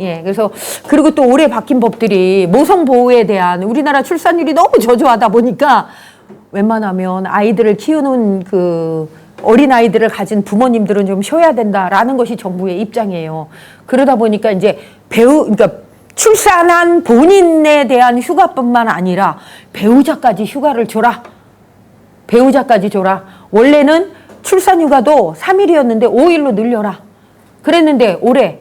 예, 그래서, 그리고 또 올해 바뀐 법들이 모성 보호에 대한 우리나라 출산율이 너무 저조하다 보니까 웬만하면 아이들을 키우는 그 어린아이들을 가진 부모님들은 좀 쉬어야 된다라는 것이 정부의 입장이에요. 그러다 보니까 이제 그러니까 출산한 본인에 대한 휴가뿐만 아니라 배우자까지 휴가를 줘라. 배우자까지 줘라. 원래는 출산휴가도 3일이었는데 5일로 늘려라. 그랬는데 올해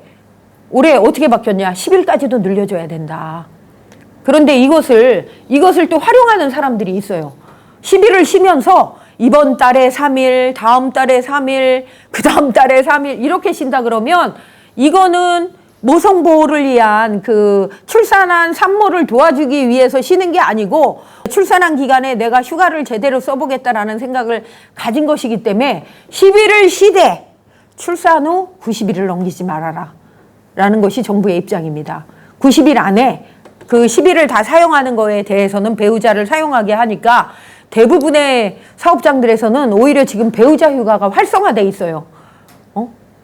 어떻게 바뀌었냐? 10일까지도 늘려줘야 된다. 그런데 이것을 또 활용하는 사람들이 있어요. 10일을 쉬면서 이번 달에 3일, 다음 달에 3일, 그 다음 달에 3일 이렇게 쉰다 그러면 이거는 모성보호를 위한 그 출산한 산모를 도와주기 위해서 쉬는 게 아니고 출산한 기간에 내가 휴가를 제대로 써보겠다라는 생각을 가진 것이기 때문에 10일을 쉬되 출산 후 90일을 넘기지 말아라 라는 것이 정부의 입장입니다. 90일 안에 그 10일을 다 사용하는 거에 대해서는 배우자를 사용하게 하니까 대부분의 사업장들에서는 오히려 지금 배우자 휴가가 활성화돼 있어요.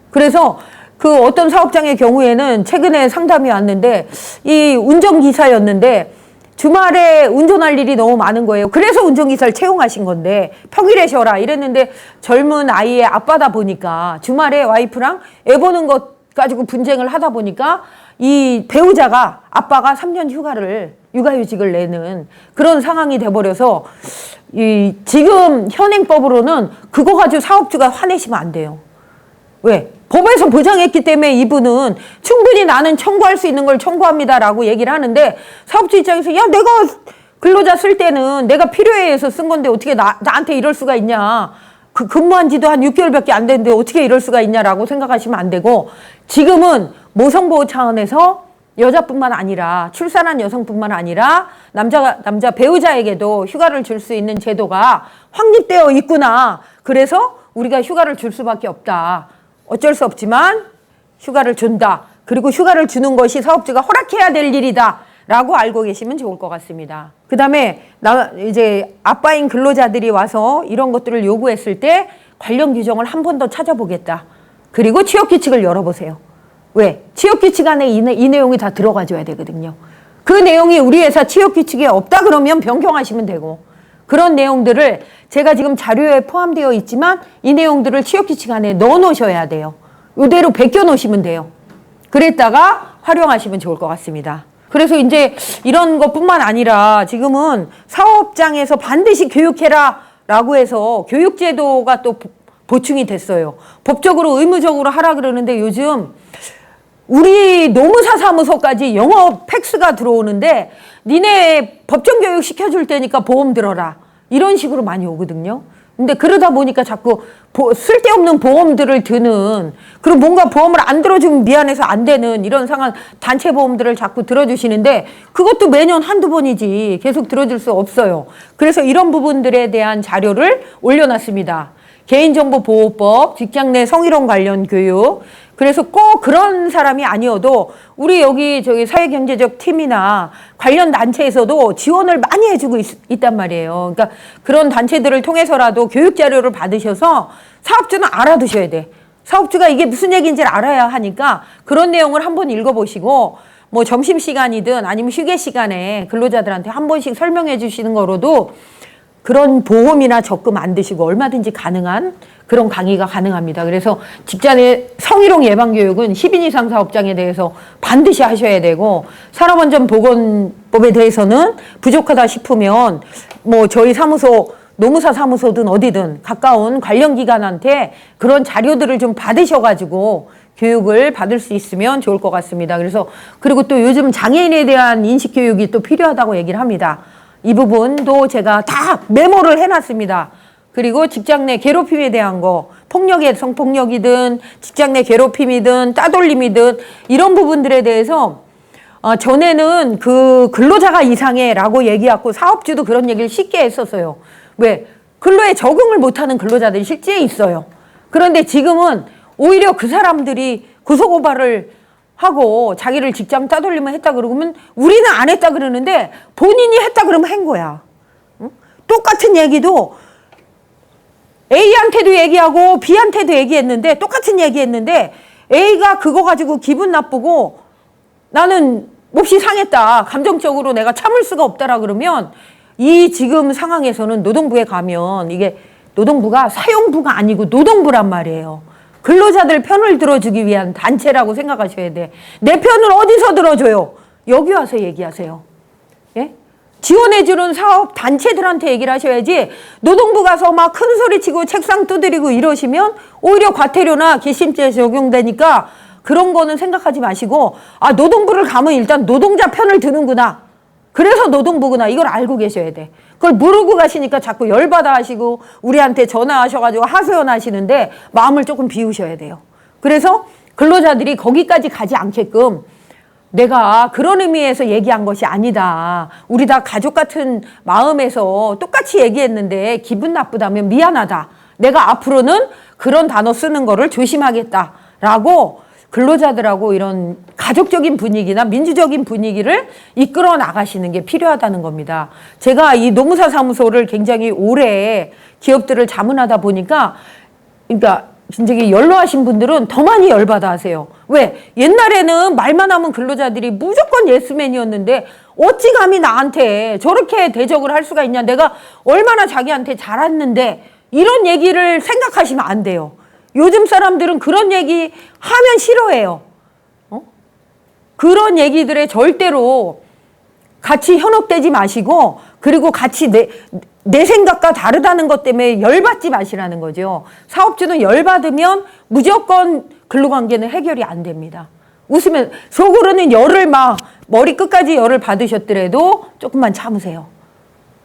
그래서 그 어떤 사업장의 경우에는 최근에 상담이 왔는데 이 운전기사였는데 주말에 운전할 일이 너무 많은 거예요. 그래서 운전기사를 채용하신 건데 평일에 쉬어라 이랬는데 젊은 아이의 아빠다 보니까 주말에 와이프랑 애 보는 것 가지고 분쟁을 하다 보니까 이 배우자가 아빠가 3년 육아휴직을 내는 그런 상황이 돼버려서 이 지금 현행법으로는 그거 가지고 사업주가 화내시면 안 돼요. 왜? 법에서 보장했기 때문에 이분은 충분히 나는 청구할 수 있는 걸 청구합니다라고 얘기를 하는데 사업주 입장에서 야 내가 근로자 쓸 때는 내가 필요해 해서 쓴 건데 어떻게 나한테 이럴 수가 있냐. 그 근무한 지도 한 6개월밖에 안 됐는데 어떻게 이럴 수가 있냐라고 생각하시면 안 되고 지금은 모성보호 차원에서 여자뿐만 아니라 출산한 여성뿐만 아니라 남자 배우자에게도 휴가를 줄 수 있는 제도가 확립되어 있구나. 그래서 우리가 휴가를 줄 수밖에 없다. 어쩔 수 없지만 휴가를 준다. 그리고 휴가를 주는 것이 사업주가 허락해야 될 일이다. 라고 알고 계시면 좋을 것 같습니다. 그 다음에 이제 아빠인 근로자들이 와서 이런 것들을 요구했을 때 관련 규정을 한 번 더 찾아보겠다. 그리고 취업규칙을 열어보세요. 왜? 취업규칙 안에 이 내용이 다 들어가줘야 되거든요. 그 내용이 우리 회사 취업규칙에 없다 그러면 변경하시면 되고 그런 내용들을 제가 지금 자료에 포함되어 있지만 이 내용들을 취업규칙 안에 넣어 놓으셔야 돼요. 이대로 베껴 놓으시면 돼요. 그랬다가 활용하시면 좋을 것 같습니다. 그래서 이제 이런 것뿐만 아니라 지금은 사업장에서 반드시 교육해라 라고 해서 교육제도가 또 보충이 됐어요. 법적으로 의무적으로 하라 그러는데 요즘 우리 노무사 사무소까지 영업 팩스가 들어오는데 니네 법정교육 시켜줄 테니까 보험 들어라. 이런 식으로 많이 오거든요. 근데 그러다 보니까 자꾸 쓸데없는 보험들을 드는 그리고 뭔가 보험을 안 들어주면 미안해서 안 되는 이런 상황 단체 보험들을 자꾸 들어주시는데 그것도 매년 한두 번이지 계속 들어줄 수 없어요. 그래서 이런 부분들에 대한 자료를 올려놨습니다. 개인정보보호법, 직장 내 성희롱 관련 교육. 그래서 꼭 그런 사람이 아니어도 우리 여기 사회경제적 팀이나 관련 단체에서도 지원을 많이 해주고 있단 말이에요. 그러니까 그런 단체들을 통해서라도 교육 자료를 받으셔서 사업주는 알아두셔야 돼. 사업주가 이게 무슨 얘기인지를 알아야 하니까 그런 내용을 한번 읽어보시고 뭐 점심시간이든 아니면 휴게 시간에 근로자들한테 한 번씩 설명해 주시는 거로도 그런 보험이나 적금 안 드시고 얼마든지 가능한 그런 강의가 가능합니다. 그래서 직장의 성희롱 예방교육은 10인 이상 사업장에 대해서 반드시 하셔야 되고 산업안전보건법에 대해서는 부족하다 싶으면 뭐 저희 사무소 노무사 사무소든 어디든 가까운 관련 기관한테 그런 자료들을 좀 받으셔가지고 교육을 받을 수 있으면 좋을 것 같습니다. 그래서 그리고 또 요즘 장애인에 대한 인식교육이 또 필요하다고 얘기를 합니다. 이 부분도 제가 다 메모를 해놨습니다. 그리고 직장 내 괴롭힘에 대한 거, 성폭력이든 직장 내 괴롭힘이든 따돌림이든 이런 부분들에 대해서 전에는 그 근로자가 이상해라고 얘기하고 사업주도 그런 얘기를 쉽게 했었어요. 왜? 근로에 적응을 못하는 근로자들이 실제 있어요. 그런데 지금은 오히려 그 사람들이 고소고발을 하고 자기를 직장 따돌림을 했다 그러면 우리는 안 했다 그러는데 본인이 했다 그러면 한 거야. 응? 똑같은 얘기도 A한테도 얘기하고 B한테도 얘기했는데 똑같은 얘기했는데 A가 그거 가지고 기분 나쁘고 나는 몹시 상했다. 감정적으로 내가 참을 수가 없다라 그러면 이 지금 상황에서는 노동부에 가면 이게 노동부가 사용부가 아니고 노동부란 말이에요. 근로자들 편을 들어주기 위한 단체라고 생각하셔야 돼. 내 편을 어디서 들어줘요? 여기 와서 얘기하세요. 예? 지원해주는 사업 단체들한테 얘기를 하셔야지 노동부 가서 막 큰 소리 치고 책상 두드리고 이러시면 오히려 과태료나 괘씸죄 적용되니까 그런 거는 생각하지 마시고 아 노동부를 가면 일단 노동자 편을 드는구나. 그래서 노동부구나. 이걸 알고 계셔야 돼. 그걸 모르고 가시니까 자꾸 열받아 하시고 우리한테 전화하셔가지고 하소연 하시는데 마음을 조금 비우셔야 돼요. 그래서 근로자들이 거기까지 가지 않게끔 내가 그런 의미에서 얘기한 것이 아니다. 우리 다 가족 같은 마음에서 똑같이 얘기했는데 기분 나쁘다면 미안하다. 내가 앞으로는 그런 단어 쓰는 거를 조심하겠다라고 근로자들하고 이런 가족적인 분위기나 민주적인 분위기를 이끌어 나가시는 게 필요하다는 겁니다. 제가 이 노무사 사무소를 굉장히 오래 기업들을 자문하다 보니까 그러니까 굉장히 연로하신 분들은 더 많이 열받아 하세요. 왜? 옛날에는 말만 하면 근로자들이 무조건 예스맨이었는데 어찌 감히 나한테 저렇게 대적을 할 수가 있냐. 내가 얼마나 자기한테 잘했는데 이런 얘기를 생각하시면 안 돼요. 요즘 사람들은 그런 얘기 하면 싫어해요. 그런 얘기들에 절대로 같이 현혹되지 마시고 그리고 같이 내 생각과 다르다는 것 때문에 열받지 마시라는 거죠. 사업주는 열받으면 무조건 근로관계는 해결이 안 됩니다. 웃으면 속으로는 열을 막 머리 끝까지 열을 받으셨더라도 조금만 참으세요.